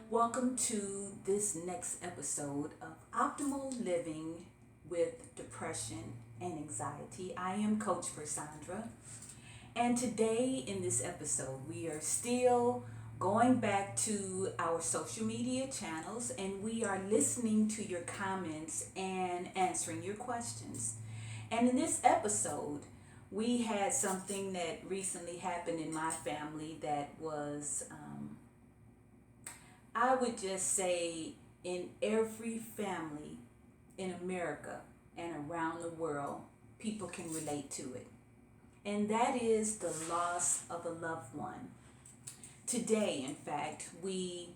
Welcome to this next episode of Optimal Living with Depression and Anxiety. I am Coach Sandra, and today in this episode, we are still going back to our social media channels and we are listening to your comments and answering your questions. And in this episode, we had something that recently happened in my family that was I would just say in every family in America and around the world, people can relate to it. And that is the loss of a loved one. Today, in fact, we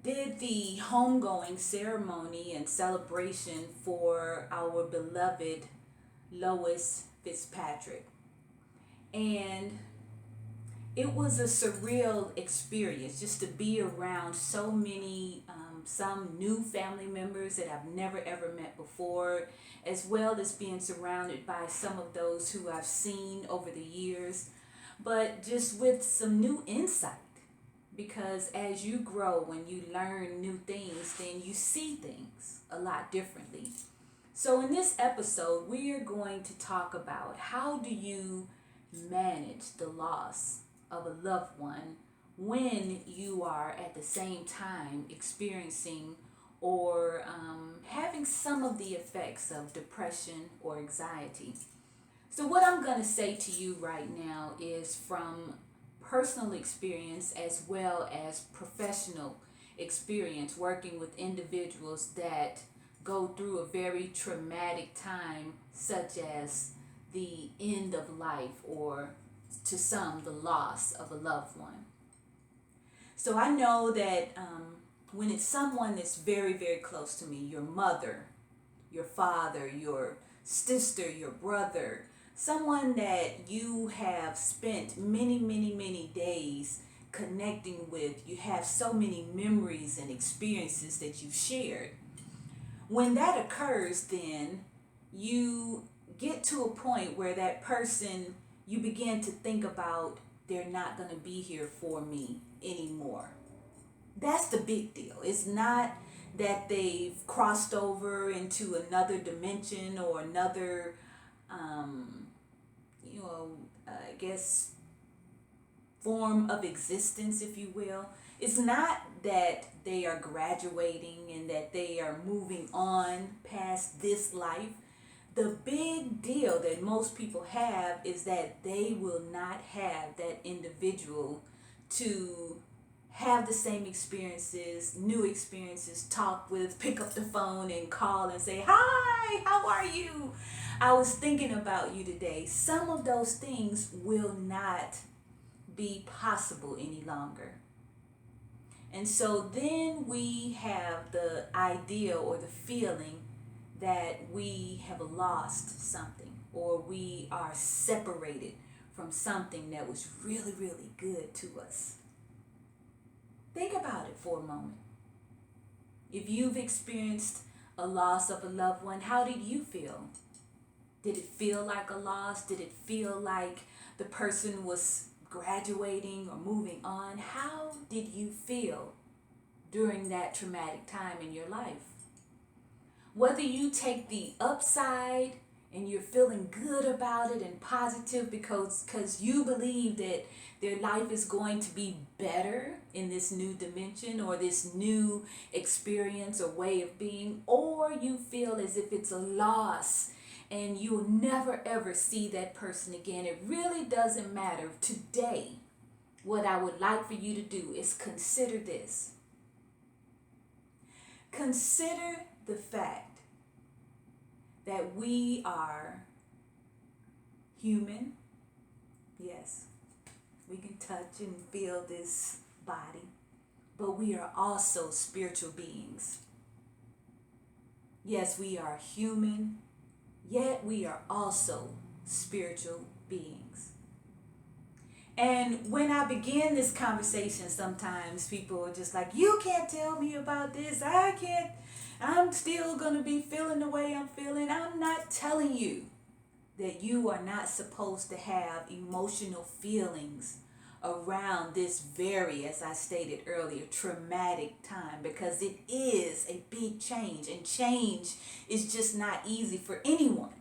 did the homegoing ceremony and celebration for our beloved Lois Fitzpatrick. And it was a surreal experience just to be around so many, some new family members that I've never ever met before, as well as being surrounded by some of those who I've seen over the years, but just with some new insight. Because as you grow, when you learn new things, then you see things a lot differently. So in this episode, we are going to talk about how do you manage the loss of a loved one when you are at the same time experiencing or having some of the effects of depression or anxiety. So what I'm going to say to you right now is from personal experience as well as professional experience working with individuals that go through a very traumatic time, such as the end of life or to some, the loss of a loved one. So I know that when it's someone that's very, very close to me, your mother, your father, your sister, your brother, someone that you have spent many, many, many days connecting with, you have so many memories and experiences that you've shared. When that occurs, then you get to a point where that person, you begin to think about, they're not going to be here for me anymore. That's the big deal. It's not that they've crossed over into another dimension or another, I guess, form of existence, if you will. It's not that they are graduating and that they are moving on past this life. The big deal that most people have is that they will not have that individual to have the same experiences, new experiences, talk with, pick up the phone and call and say, "Hi, how are you? I was thinking about you today." Some of those things will not be possible any longer. And so then we have the idea or the feeling that we have lost something or we are separated from something that was really, really good to us. Think about it for a moment. If you've experienced a loss of a loved one, how did you feel? Did it feel like a loss? Did it feel like the person was graduating or moving on? How did you feel during that traumatic time in your life? Whether you take the upside and you're feeling good about it and positive because you believe that their life is going to be better in this new dimension or this new experience or way of being, or you feel as if it's a loss and you'll never ever see that person again. It really doesn't matter. Today, what I would like for you to do is consider this. Consider the fact that we are human. Yes, we can touch and feel this body, but we are also spiritual beings. Yes, we are human, yet we are also spiritual beings. And when I begin this conversation, sometimes people are just like, you can't tell me about this. I'm still going to be feeling the way I'm feeling. I'm not telling you that you are not supposed to have emotional feelings around this very, as I stated earlier, traumatic time, because it is a big change, and change is just not easy for anyone.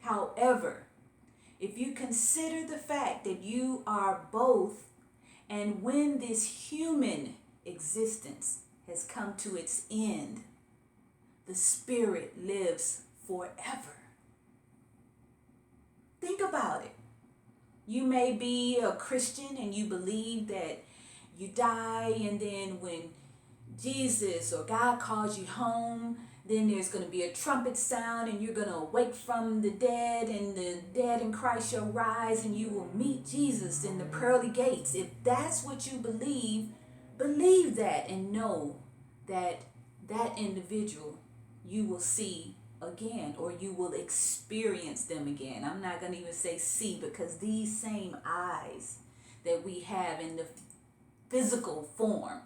However, if you consider the fact that you are both, and when this human existence has come to its end, the spirit lives forever. Think about it. You may be a Christian and you believe that you die, and then when Jesus or God calls you home, then there's going to be a trumpet sound and you're going to awake from the dead, and the dead in Christ shall rise and you will meet Jesus in the pearly gates. If that's what you believe that, and know that that individual you will see again, or you will experience them again. I'm not going to even say see, because these same eyes that we have in the physical form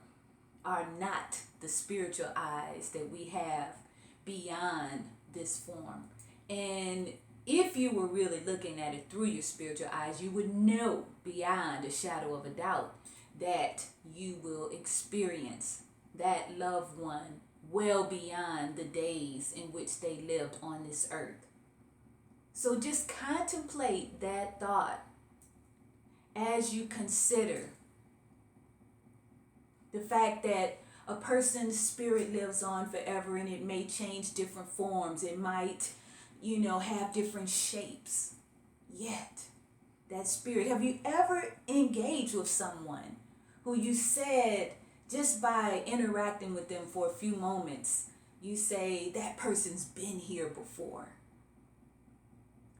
are not the spiritual eyes that we have beyond this form. And if you were really looking at it through your spiritual eyes, you would know beyond a shadow of a doubt that you will experience that loved one well beyond the days in which they lived on this earth. So just contemplate that thought as you consider the fact that a person's spirit lives on forever, and it may change different forms. It might, have different shapes. Yet, that spirit, have you ever engaged with someone who you said, just by interacting with them for a few moments, you say, that person's been here before?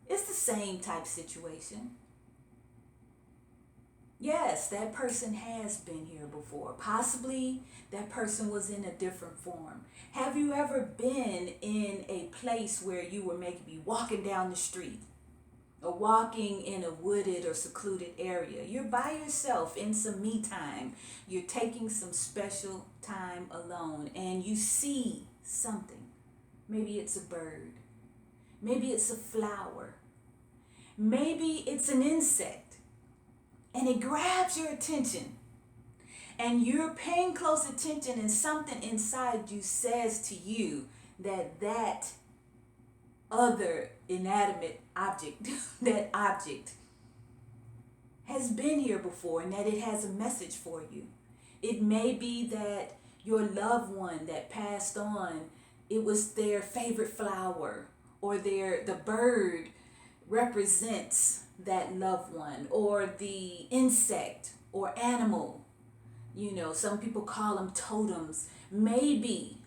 It's the same type situation. Yes, that person has been here before. Possibly that person was in a different form. Have you ever been in a place where you were maybe walking down the street, or walking in a wooded or secluded area? You're by yourself in some me time. You're taking some special time alone, and you see something. Maybe it's a bird. Maybe it's a flower. Maybe it's an insect. And it grabs your attention. And you're paying close attention, and something inside you says to you that other inanimate object, that object has been here before, and that it has a message for you. It may be that your loved one that passed on, it was their favorite flower, or the bird represents that loved one, or the insect or animal. Some people call them totems. Maybe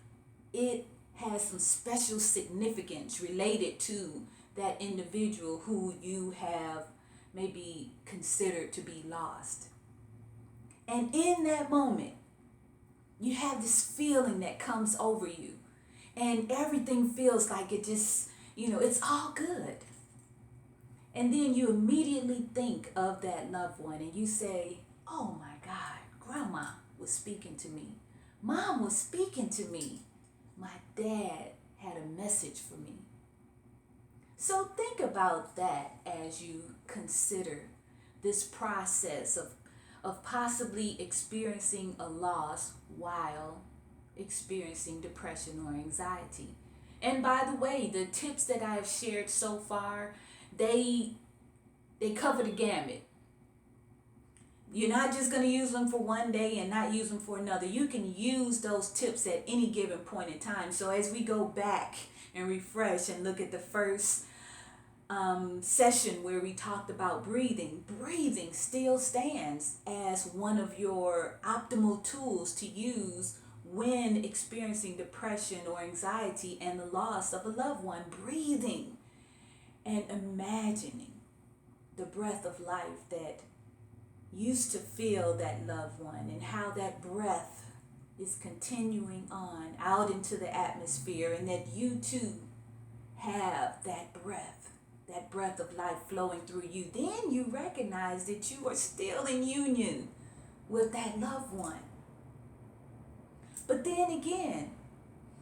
it has some special significance related to that individual who you have maybe considered to be lost. And in that moment, you have this feeling that comes over you, and everything feels like it just, it's all good. And then you immediately think of that loved one, and you say, oh my God, Grandma was speaking to me. Mom was speaking to me. My dad had a message for me. So think about that as you consider this process of possibly experiencing a loss while experiencing depression or anxiety. And by the way, the tips that I have shared so far, they cover the gamut. You're not just going to use them for one day and not use them for another. You can use those tips at any given point in time. So as we go back and refresh and look at the first session where we talked about breathing still stands as one of your optimal tools to use when experiencing depression or anxiety and the loss of a loved one. Breathing and imagining the breath of life that used to fill that loved one, and how that breath is continuing on out into the atmosphere, and that you too have that breath that breath of life flowing through you, then you recognize that you are still in union with that loved one. But then again,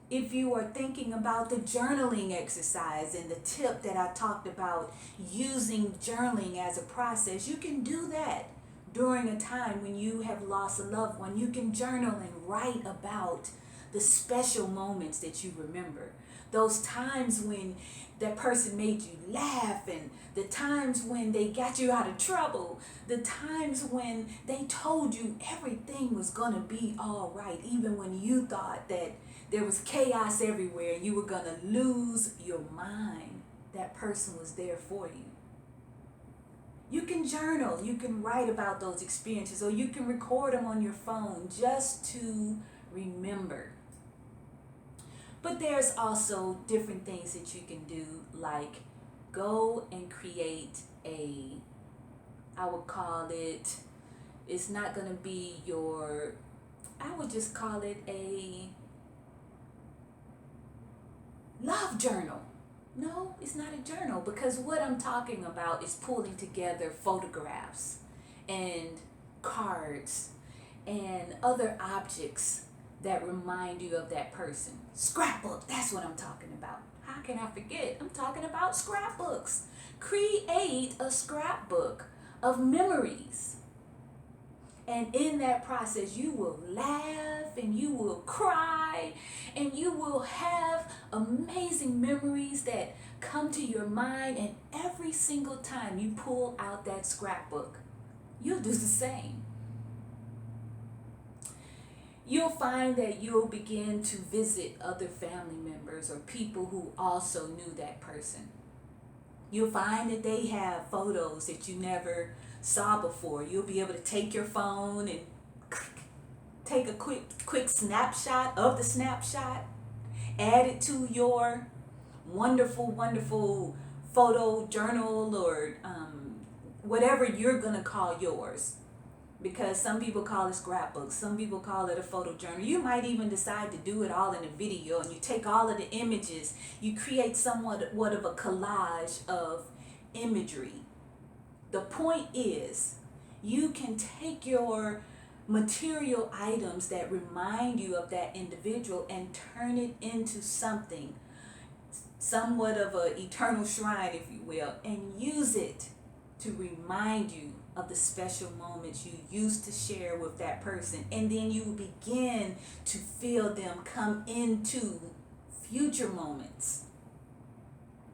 if you are thinking about the journaling exercise and the tip that I talked about, using journaling as a process, you can do that during a time when you have lost a loved one. You can journal and write about the special moments that you remember. Those times when that person made you laugh, and the times when they got you out of trouble, the times when they told you everything was going to be all right, even when you thought that there was chaos everywhere and you were going to lose your mind. That person was there for you. You can journal, you can write about those experiences, or you can record them on your phone just to remember. But there's also different things that you can do, like go and create I would call it, it's not going to be I would just call it a love journal. No, it's not a journal, because what I'm talking about is pulling together photographs and cards and other objects that remind you of that person. Scrapbook, that's what I'm talking about. How can I forget? I'm talking about scrapbooks. Create a scrapbook of memories. And in that process, you will laugh and you will cry and you will have amazing memories that come to your mind. And every single time you pull out that scrapbook, you'll do the same. You'll find that you'll begin to visit other family members or people who also knew that person. You'll find that they have photos that you never saw before. You'll be able to take your phone and take a quick snapshot of the snapshot, add it to your wonderful photo journal, or whatever you're gonna call yours. Because some people call it scrapbooks, some people call it a photo journal. You might even decide to do it all in a video, and you take all of the images, you create somewhat of a collage of imagery. The point is, you can take your material items that remind you of that individual and turn it into something, somewhat of an eternal shrine, if you will, and use it to remind you of the special moments you used to share with that person. And then you begin to feel them come into future moments.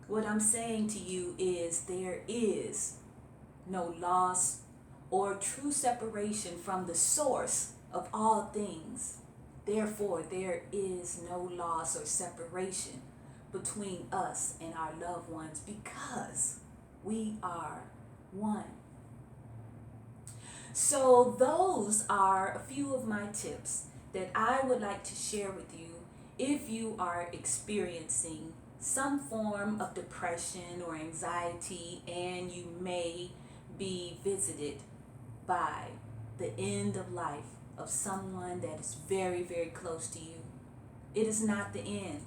What I'm saying to you is, there is no loss or true separation from the source of all things. Therefore, there is no loss or separation between us and our loved ones, because we are one. So those are a few of my tips that I would like to share with you if you are experiencing some form of depression or anxiety, and you may be visited by the end of life of someone that is very, very close to you. It is not the end.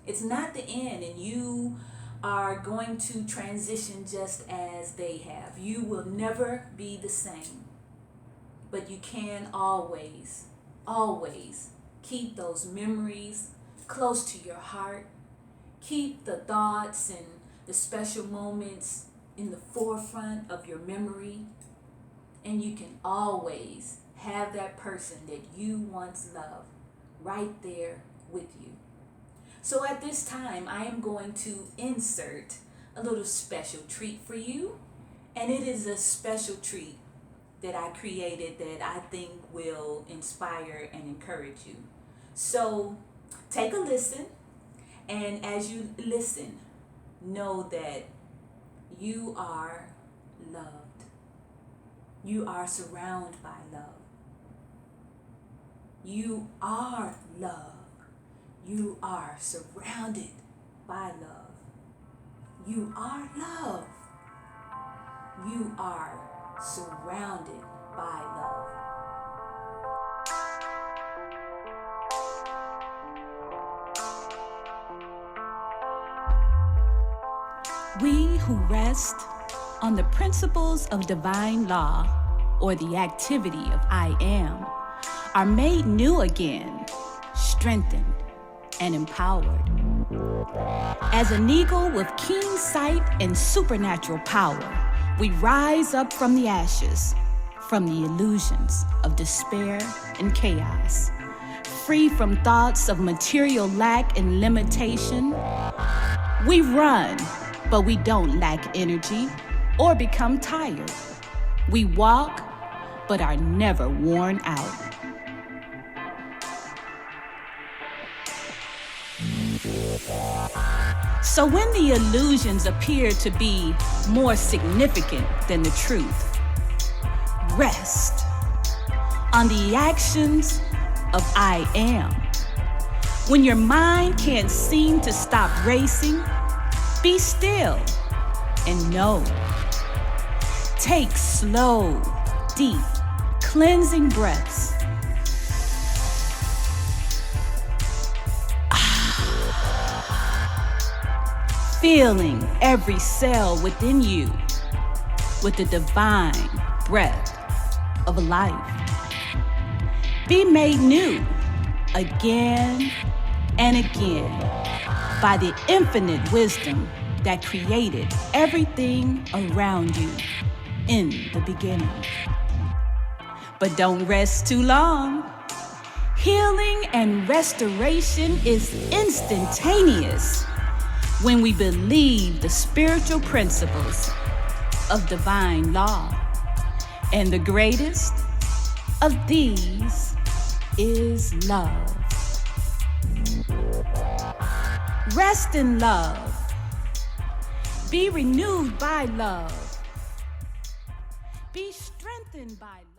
It's not the end, and you are going to transition just as they have. You will never be the same, but you can always keep those memories close to your heart. Keep the thoughts and the special moments in the forefront of your memory, and you can always have that person that you once loved right there with you. So at this time, I am going to insert a little special treat for you, and it is a special treat that I created that I think will inspire and encourage you. So take a listen, and as you listen, know that you are loved. You are surrounded by love. You are love. You are surrounded by love. You are love. You are surrounded by love. We who rest on the principles of divine law, or the activity of I am, are made new again, strengthened, and empowered. As an eagle with keen sight and supernatural power, we rise up from the ashes, from the illusions of despair and chaos. Free from thoughts of material lack and limitation, we run, but we don't lack energy or become tired. We walk, but are never worn out. So when the illusions appear to be more significant than the truth, rest on the actions of I am. When your mind can't seem to stop racing, be still and know. Take slow, deep, cleansing breaths. Feeling every cell within you with the divine breath of life. Be made new again and again by the infinite wisdom that created everything around you in the beginning. But don't rest too long. Healing and restoration is instantaneous when we believe the spiritual principles of divine law. And the greatest of these is love. Rest in love. Be renewed by love. Be strengthened by love.